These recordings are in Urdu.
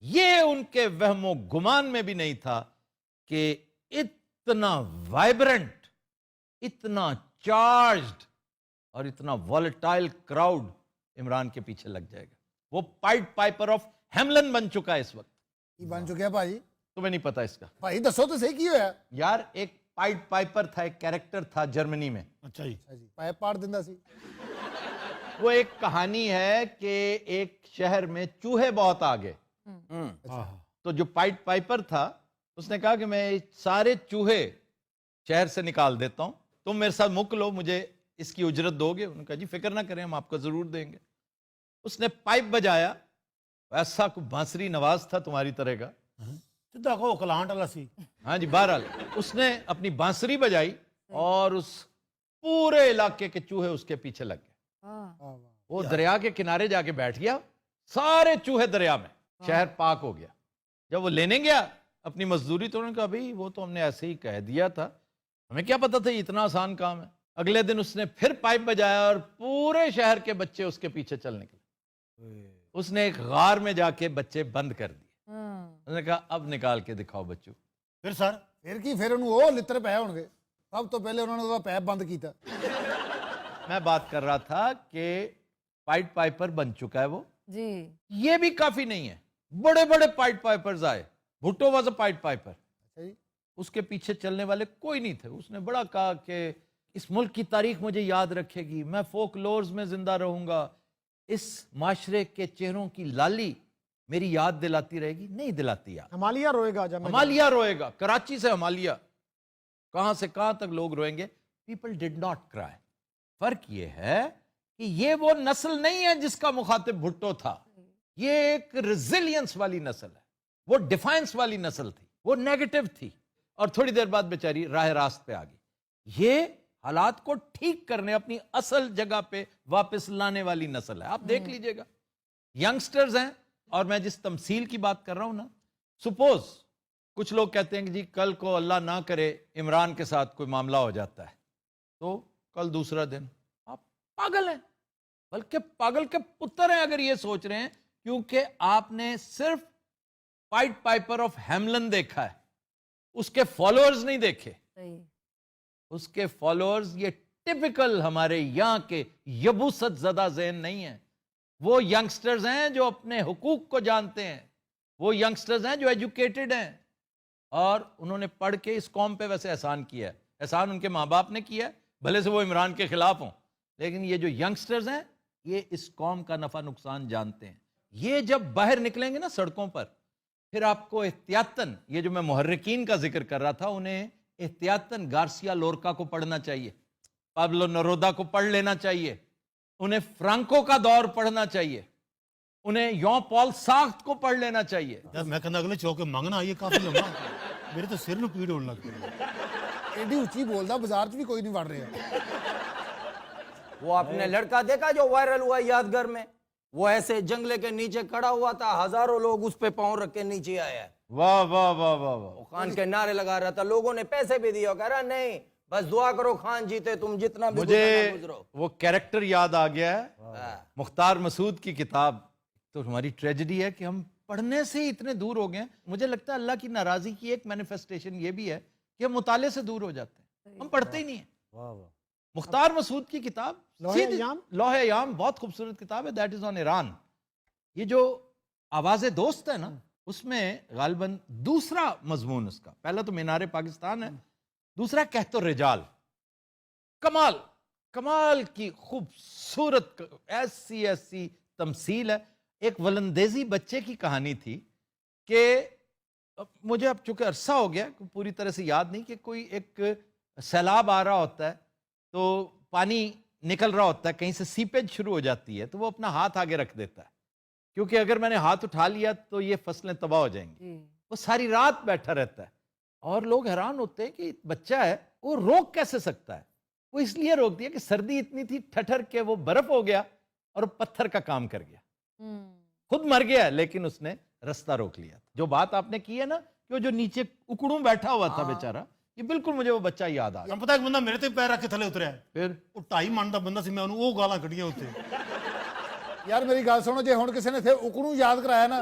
یہ ان کے وہم و گمان میں بھی نہیں تھا کہ اتنا وائبرنٹ، اتنا چارجڈ اور اتنا وائلٹائل کراؤڈ عمران کے پیچھے لگ جائے گا. وہ پائڈ پائپر آف ہیملن بن چکا ہے اس وقت. یہ بن چکا بھائی؟ تمہیں نہیں پتا اس کا؟ بھائی دسو تو صحیح کی ہوا یار ایک پائڈ پائپر تھا، ایک کیریکٹر تھا جرمنی میں. اچھا جی. پائپ پاڑ دیندا سی. وہ ایک کہانی ہے کہ ایک شہر میں چوہے بہت آ گئے. تو جو پائڈ پائپر تھا اس نے کہا کہ میں سارے چوہے شہر سے نکال دیتا ہوں، تم میرے ساتھ مک لو، مجھے اس کی اجرت دو گے؟ انہوں نے کہا جی فکر نہ کریں، ہم آپ کو ضرور دیں گے. اس نے پائپ بجایا، ایسا کوئی بانسری نواز تھا تمہاری طرح کا. سیدھا کہو کلانٹ والا سی. ہاں جی، بہرحال اس نے اپنی بانسری بجائی اور اس پورے علاقے کے چوہے اس کے پیچھے لگ گئے. وہ دریا کے کنارے جا کے بیٹھ گیا، سارے چوہے دریا میں، شہر پاک ہو گیا. جب وہ لینے گیا اپنی مزدوری تو انہوں نے کہا بھئی وہ تو ہم نے ایسے ہی کہہ دیا تھا، ہمیں کیا پتا تھا یہ اتنا آسان کام ہے. اگلے دن اس نے پھر پائپ بجایا اور پورے شہر کے بچے اس کے پیچھے چل نکلے. اس نے ایک غار میں جا کے بچے بند کر دیے. اس نے کہا اب نکال کے دکھاؤ بچوں. پھر سر پھر انہوں وہ لتر پے ہون گے. سب تو پہلے انہوں نے وہ پیپ بند کیتا. میں بات کر رہا تھا کہ پائڈ پائپر بن چکا ہے وہ جی. یہ بھی کافی نہیں ہے، بڑے بڑے پائڈ پائپرز آئے. Bhutto was a pied piper. اس کے پیچھے چلنے والے کوئی نہیں تھے. اس نے بڑا کہا کہ اس ملک کی تاریخ مجھے یاد رکھے گی، میں فوک لورز میں زندہ رہوں گا، اس معاشرے کے چہروں کی لالی میری یاد دلاتی رہے گی. نہیں دلاتی یاد. ہمالیہ روئے گا. ہمالیہ روئے گا، کراچی سے ہمالیہ، کہاں سے کہاں تک لوگ روئیں گے. پیپل ڈڈ ناٹ کرائے. فرق یہ ہے کہ یہ وہ نسل نہیں ہے جس کا مخاطب بھٹو تھا. یہ ایک ریزیلینس والی نسل ہے، وہ ڈیفائنس والی نسل تھی، وہ نیگیٹو تھی، اور تھوڑی دیر بعد بیچاری راہ راست پہ آ گئی. یہ حالات کو ٹھیک کرنے، اپنی اصل جگہ پہ واپس لانے والی نسل ہے. آپ دیکھ لیجئے گا ینگسٹرز ہیں. اور میں جس تمثیل کی بات کر رہا ہوں نا، سپوز کچھ لوگ کہتے ہیں کہ جی کل کو اللہ نہ کرے عمران کے ساتھ کوئی معاملہ ہو جاتا ہے تو کل دوسرا دن. آپ پاگل ہیں، بلکہ پاگل کے پتر ہیں اگر یہ سوچ رہے ہیں، کیونکہ آپ نے صرف پائڈ پائپر آف ہیملن دیکھا ہے، اس کے فالوورز نہیں دیکھے. اس کے فالوورز یہ ٹپیکل ہمارے یہاں کے یبوست زدہ ذہن نہیں ہیں. وہ ینگسٹرز ہیں جو اپنے حقوق کو جانتے ہیں، وہ ینگسٹرز ہیں جو ایجوکیٹڈ ہیں، اور انہوں نے پڑھ کے اس قوم پہ ویسے احسان کیا ہے. احسان ان کے ماں باپ نے کیا ہے، بھلے سے وہ عمران کے خلاف ہوں، لیکن یہ جو ینگسٹرز ہیں یہ اس قوم کا نفع نقصان جانتے ہیں. یہ جب باہر نکلیں گے نا سڑکوں پر، پھر آپ کو احتیاطاً، یہ جو میں محرکین کا ذکر کر رہا تھا، انہیں احتیاطاً گارسیا لورکا کو پڑھنا چاہیے، پابلو نرودا کو پڑھ لینا چاہیے، انہیں فرانکو کا دور پڑھنا چاہیے، انہیں یوں پال ساخت کو پڑھ لینا چاہیے. یار میں کہنا اگلے چوکے مانگنا آئیے کافی لمبا، میرے تو سر نو پیڑ ہونے لگ پئی. ایڈی اونچی بولدا، بازار چ بھی کوئی نہیں وڑ رہا. وہ آپ نے لڑکا دیکھا جو وائرل ہوا یادگار میں، وہ ایسے جنگلے کے نیچے کھڑا ہوا تھا، ہزاروں لوگ اس پہ پاؤں رکھ کے نیچے آیا. واہ واہ واہ واہ واہ. خان کے نعرے لگا رہا تھا، لوگوں نے پیسے بھی دیے، کہہ رہا نہیں بس دعا کرو خان جیتے، تم جتنا بھی مجھے گزرو. وہ کیریکٹر یاد آ گیا ہے، مختار مسعود کی کتاب. تو ہماری ٹریجڈی ہے کہ ہم پڑھنے سے ہی اتنے دور ہو گئے ہیں. مجھے لگتا ہے اللہ کی ناراضی کی ایک مینیفیسٹیشن یہ بھی ہے کہ ہم مطالعے سے دور ہو جاتے ہیں، ہم پڑھتے ہی نہیں ہیں. مختار مسعود کی کتاب لوح ایام بہت خوبصورت کتاب ہے، دیٹ از آن ایران. یہ جو آواز دوست ہے نا، اس میں غالباً دوسرا مضمون اس کا، پہلا تو مینار پاکستان ہے، دوسرا کہت الرجال. کمال کمال کی خوبصورت ایسی تمثیل ہے. ایک ولندیزی بچے کی کہانی تھی کہ مجھے اب چونکہ عرصہ ہو گیا پوری طرح سے یاد نہیں، کہ کوئی ایک سیلاب آ رہا ہوتا ہے تو پانی نکل رہا ہوتا ہے، کہیں سے سیپیج شروع ہو جاتی ہے، تو وہ اپنا ہاتھ آگے رکھ دیتا ہے کیونکہ اگر میں نے ہاتھ اٹھا لیا تو یہ فصلیں تباہ ہو جائیں گی. وہ ساری رات بیٹھا رہتا ہے اور لوگ حیران ہوتے ہیں کہ بچہ ہے وہ روک کیسے سکتا ہے. وہ اس لیے روک دیا کہ سردی اتنی تھی ٹھٹر کے وہ برف ہو گیا اور پتھر کا کام کر گیا. خود مر گیا لیکن اس نے رستہ روک لیا. جو بات آپ نے کی ہے نا کہ وہ جو نیچے اکڑوں بیٹھا ہوا تھا بیچارہ، یہ بالکل مجھے وہ بچہ یاد آ گیا. پتا ایک بندہ میرے تے پیر رکھ کے تھلے اتریا، پھر وہ 2.5 من دا بندہ سی، میں انہوں وہ گالاں کھڑیاں ہوتے. یار میری گل سنو، جے ہن کسی نے اکڑوں یاد کرایا نا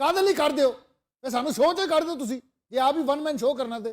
ਕਾਹਦੇ ਲਈ ਕੱਢ ਦਿਓ, ਇਹ ਸਾਨੂੰ ਸ਼ੋਅ ਤੇ ਕੱਢ ਦਿਓ ਤੁਸੀਂ, ਜੇ ਆਪ ਹੀ ਵਨ ਮੈਨ ਸ਼ੋਅ ਕਰਨਾ ਤੇ।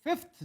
5th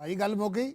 ਭਾਈ ਗੱਲ ਮੁੱਕ ਗਈ।